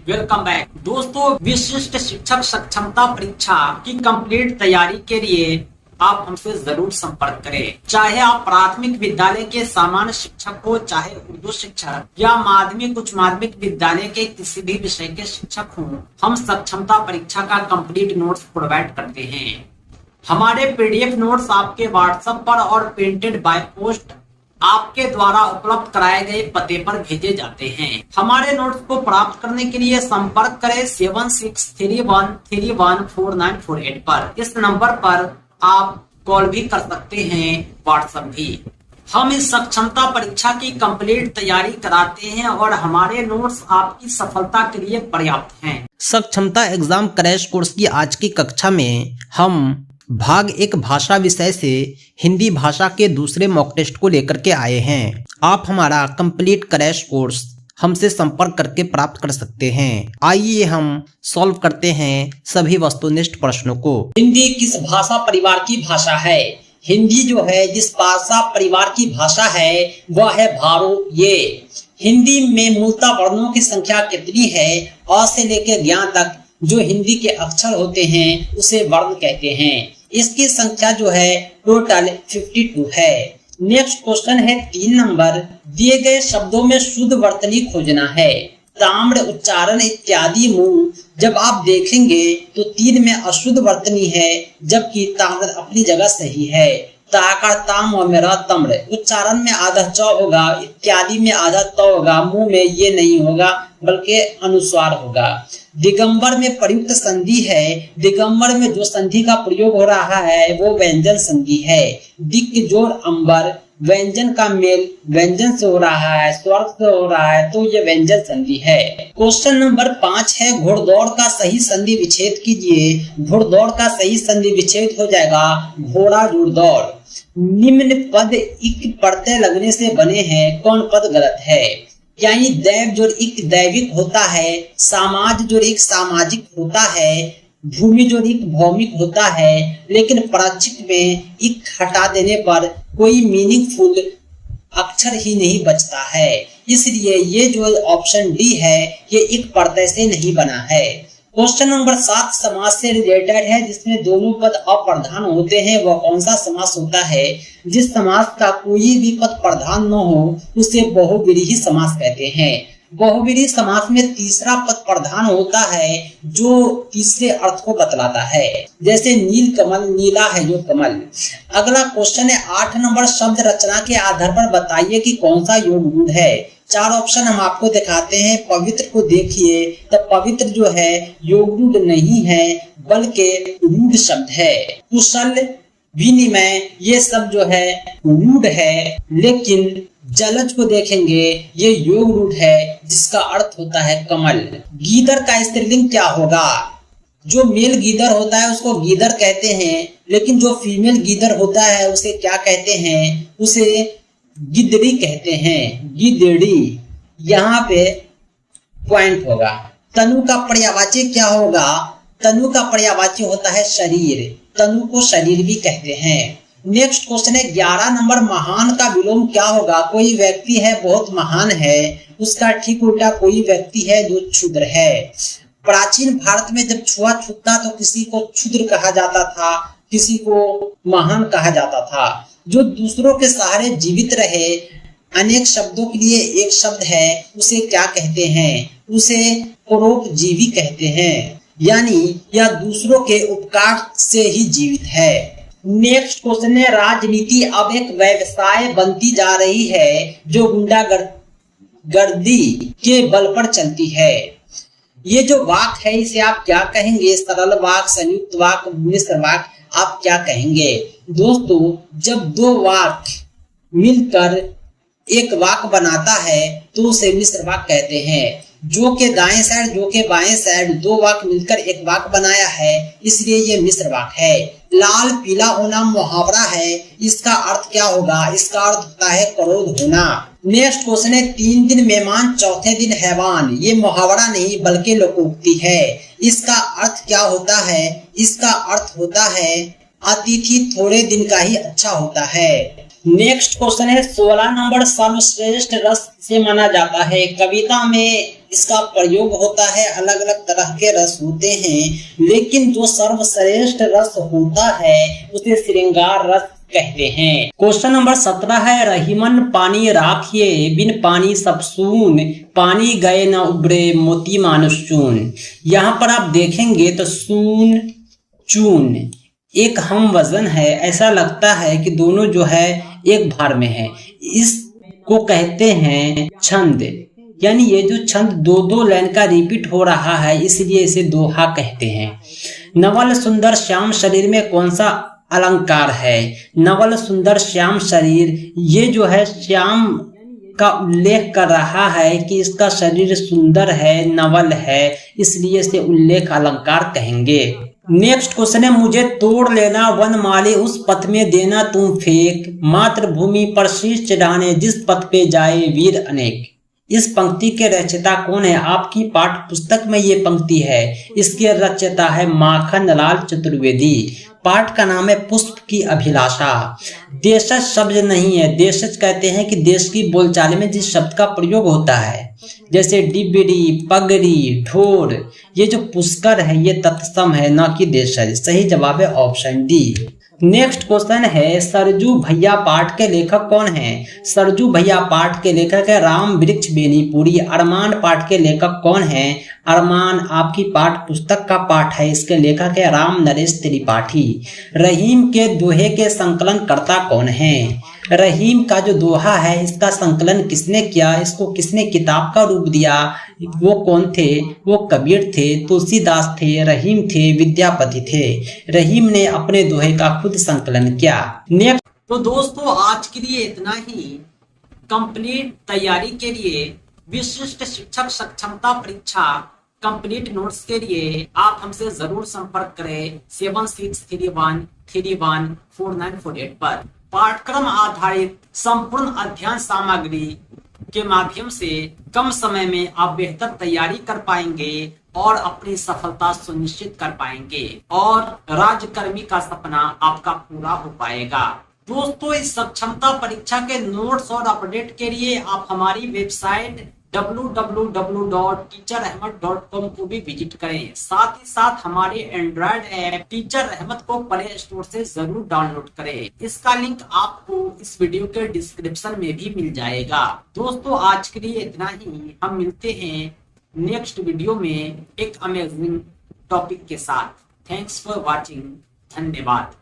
Welcome back दोस्तों। विशिष्ट शिक्षक सक्षमता परीक्षा की कंप्लीट तैयारी के लिए आप हमसे जरूर संपर्क करें। चाहे आप प्राथमिक विद्यालय के सामान्य शिक्षक हो, चाहे उर्दू शिक्षक या माध्यमिक उच्च माध्यमिक विद्यालय के किसी भी विषय के शिक्षक हों, हम सक्षमता परीक्षा का कंप्लीट नोट्स प्रोवाइड करते हैं। हमारे पीडीएफ नोट्स आपके व्हाट्सएप पर और प्रिंटेड बाय पोस्ट आपके द्वारा उपलब्ध कराए गए पते पर भेजे जाते हैं। हमारे नोट्स को प्राप्त करने के लिए संपर्क करें 7631314948 पर। इस नंबर पर आप कॉल भी कर सकते हैं, व्हाट्सएप भी। हम इस सक्षमता परीक्षा की कंप्लीट तैयारी कराते हैं और हमारे नोट्स आपकी सफलता के लिए पर्याप्त हैं। सक्षमता एग्जाम क्रैश कोर्स की आज की कक्षा में हम भाग 1 भाषा विषय से हिंदी भाषा के दूसरे मॉक टेस्ट को लेकर के आए हैं। आप हमारा कंप्लीट क्रैश कोर्स हमसे संपर्क करके प्राप्त कर सकते हैं। आइए हम सॉल्व करते हैं सभी वस्तुनिष्ठ प्रश्नों को। हिंदी किस भाषा परिवार की भाषा है? हिंदी जो है जिस भाषा परिवार की भाषा है वह है भारू। ये हिंदी में मूलतः वर्णों की संख्या कितनी है? अ से लेकर ज्ञ तक जो हिंदी के अक्षर होते हैं उसे वर्ण कहते हैं। इसकी संख्या जो है टोटल 52 है। नेक्स्ट क्वेश्चन है 3 नंबर। दिए गए शब्दों में शुद्ध वर्तनी खोजना है। ताम्र, उच्चारण इत्यादि मूल जब आप देखेंगे तो 3 में अशुद्ध वर्तनी है, जबकि ताम्र अपनी जगह सही है। ताकार ताम और मेरा तम्र, उच्चारण में आधा च होगा, इत्यादि में आधा त होगा, मुंह में ये नहीं होगा बल्कि अनुस्वार होगा। दिगंबर में प्रयुक्त संधि है। दिगंबर में जो संधि का प्रयोग हो रहा है वो व्यंजन संधि है। दिक जोड़ अंबर, व्यंजन का मेल व्यंजन से हो रहा है, स्वर से हो रहा है, तो ये व्यंजन संधि है। क्वेश्चन नंबर 5 है घोड़दौड़ का सही संधि विच्छेद कीजिए। घोड़दौड़ का सही संधि विच्छेद हो जाएगा घोड़ा जुड़ दौड़। निम्न पद इक प्रत्यय लगने से बने हैं, कौन पद गलत है? यानी दैव जो इक दैविक होता है, समाज जो एक सामाजिक होता है, भूमि जो एक भौमिक होता है, लेकिन पराचिक में इक हटा देने पर कोई मीनिंगफुल अक्षर ही नहीं बचता है। इसलिए ये जो ऑप्शन डी है ये इक प्रत्यय से नहीं बना है। क्वेश्चन नंबर 7 समास से रिलेटेड है, जिसमें दोनों पद अप्रधान होते हैं। वह कौन सा समास होता है? जिस समास का कोई भी पद प्रधान न हो उसे बहुव्रीहि समास कहते हैं। बहुव्रीहि समास में तीसरा पद प्रधान होता है जो तीसरे अर्थ को बतलाता है, जैसे नील कमल, नीला है जो कमल। अगला क्वेश्चन है 8 नंबर। शब्द रचना के आधार पर बताइए कि कौन सा योग रूढ़ है। 4 ऑप्शन हम आपको दिखाते हैं। पवित्र को देखिए तो पवित्र जो है योग रूढ़ नहीं है बल्कि रूढ़ शब्द है। कुशल, विनिमय ये सब जो है रूढ़ है, लेकिन जलज को देखेंगे ये योग रूढ़ है जिसका अर्थ होता है कमल। गीदड़ का स्त्रीलिंग क्या होगा? जो मेल गीदड़ होता है उसको गीदड़ कहते हैं, लेकिन जो फीमेल गीदड़ होता है उसे क्या कहते हैं? उसे गिदड़ी कहते हैं, गिदड़ी। यहाँ पे पॉइंट होगा। तनु का पर्यायवाची क्या होगा? तनु का पर्यायवाची होता है शरीर। तनु को शरीर भी कहते हैं। नेक्स्ट क्वेश्चन है 11 नंबर। महान का विलोम क्या होगा? कोई व्यक्ति है बहुत महान है, उसका ठीक उल्टा कोई व्यक्ति है जो क्षुद्र है। प्राचीन भारत में जब छुआछूत था तो किसी को क्षुद्र कहा जाता था, किसी को महान कहा जाता था। जो दूसरों के सहारे जीवित रहे, अनेक शब्दों के लिए एक शब्द है, उसे क्या कहते हैं? उसे परोपजीवी कहते हैं, यानी यह दूसरों के उपकार से ही जीवित है। नेक्स्ट क्वेश्चन है राजनीति अब एक व्यवसाय बनती जा रही है जो गुंडागर्दी के बल पर चलती है। ये जो वाक है इसे आप क्या कहेंगे? सरल वाक, संयुक्त वाक, मिश्र वाक, आप क्या कहेंगे? दोस्तों जब 2 वाक मिलकर एक वाक बनाता है तो उसे मिश्र वाक कहते हैं। जो के दाएं साइड जो के बाएं साइड 2 वाक मिलकर एक वाक बनाया है, इसलिए ये मिश्र वाक है। लाल पीला होना मुहावरा है, इसका अर्थ क्या होगा? इसका अर्थ होता है क्रोध होना। नेक्स्ट क्वेश्चन है 3 दिन मेहमान चौथे दिन हैवान। ये मुहावरा नहीं बल्कि लोकोक्ति है। इसका अर्थ क्या होता है? इसका अर्थ होता है अतिथि थोड़े दिन का ही अच्छा होता है। नेक्स्ट क्वेश्चन है 16 नंबर। सर्वश्रेष्ठ रस से माना जाता है। कविता में इसका प्रयोग होता है, अलग अलग तरह के रस होते हैं, लेकिन जो सर्वश्रेष्ठ रस होता है उसे श्रृंगार रस कहते हैं। क्वेश्चन नंबर 17 है, रहीमन पानी राखिए बिन पानी सब सून, पानी गए न उबरे मोती मानुष चून। यहाँ पर आप देखेंगे तो सून चून एक हम वजन है, ऐसा लगता है कि दोनों जो है एक भार में है। इसको कहते हैं छंद, यानी ये जो छंद दो दो लाइन का रिपीट हो रहा है इसलिए इसे दोहा कहते हैं। नवल सुंदर श्याम शरीर में कौन सा अलंकार है? नवल सुंदर श्याम शरीर, ये जो है श्याम का उल्लेख कर रहा है कि इसका शरीर सुंदर है, नवल है, इसलिए इसे उल्लेख अलंकार कहेंगे। नेक्स्ट क्वेश्चन है, मुझे तोड़ लेना वन माली उस पथ में देना तुम फेंक, मातृभूमि पर शीश चढ़ाने जिस पथ पे जाए वीर अनेक। इस पंक्ति के रचयिता कौन है? आपकी पाठ्य पुस्तक में ये पंक्ति है, इसके रचयिता है माखन लाल चतुर्वेदी। पाठ का नाम है पुष्प की अभिलाषा। देशज शब्द नहीं है, देशज कहते हैं कि देश की बोलचाल में जिस शब्द का प्रयोग होता है, जैसे डिबरी, पगड़ी, ढोर, ये जो पुष्कर है ये तत्सम है, ना कि देशज। सही जवाब है ऑप्शन डी। नेक्स्ट क्वेश्चन है, सरजू भैया पाठ के लेखक कौन है? सरजू भैया पाठ के लेखक है राम वृक्ष बेनीपुरी। अरमान पाठ के लेखक कौन है? अरमान आपकी पाठ पुस्तक का पाठ है, इसके लेखक है राम नरेश त्रिपाठी। रहीम के दोहे के संकलन कर्ता कौन है? रहीम का जो दोहा है इसका संकलन किसने किया, इसको किसने किताब का रूप दिया, वो कौन थे? वो कबीर थे, तुलसीदास थे, रहीम थे, विद्यापति थे। रहीम ने अपने दोहे का खुद संकलन किया। नेक्स्ट, तो दोस्तों आज के लिए इतना ही। कंप्लीट तैयारी के लिए विशिष्ट शिक्षक सक्षमता परीक्षा कंप्लीट नोट्स के लिए आप हमसे जरूर संपर्क करें 7631314948 पर। पाठ्यक्रम आधारित संपूर्ण अध्ययन सामग्री के माध्यम से कम समय में आप बेहतर तैयारी कर पाएंगे और अपनी सफलता सुनिश्चित कर पाएंगे और राजकर्मी का सपना आपका पूरा हो पाएगा। दोस्तों इस सक्षमता परीक्षा के नोट्स और अपडेट के लिए आप हमारी वेबसाइट www.teacherahmed.com को भी विजिट करें। साथ ही साथ हमारे एंड्रॉयड ऐप टीचर अहमद को प्ले स्टोर से जरूर डाउनलोड करें। इसका लिंक आपको इस वीडियो के डिस्क्रिप्शन में भी मिल जाएगा। दोस्तों आज के लिए इतना ही, हम मिलते हैं नेक्स्ट वीडियो में एक अमेजिंग टॉपिक के साथ। थैंक्स फॉर वॉचिंग, धन्यवाद।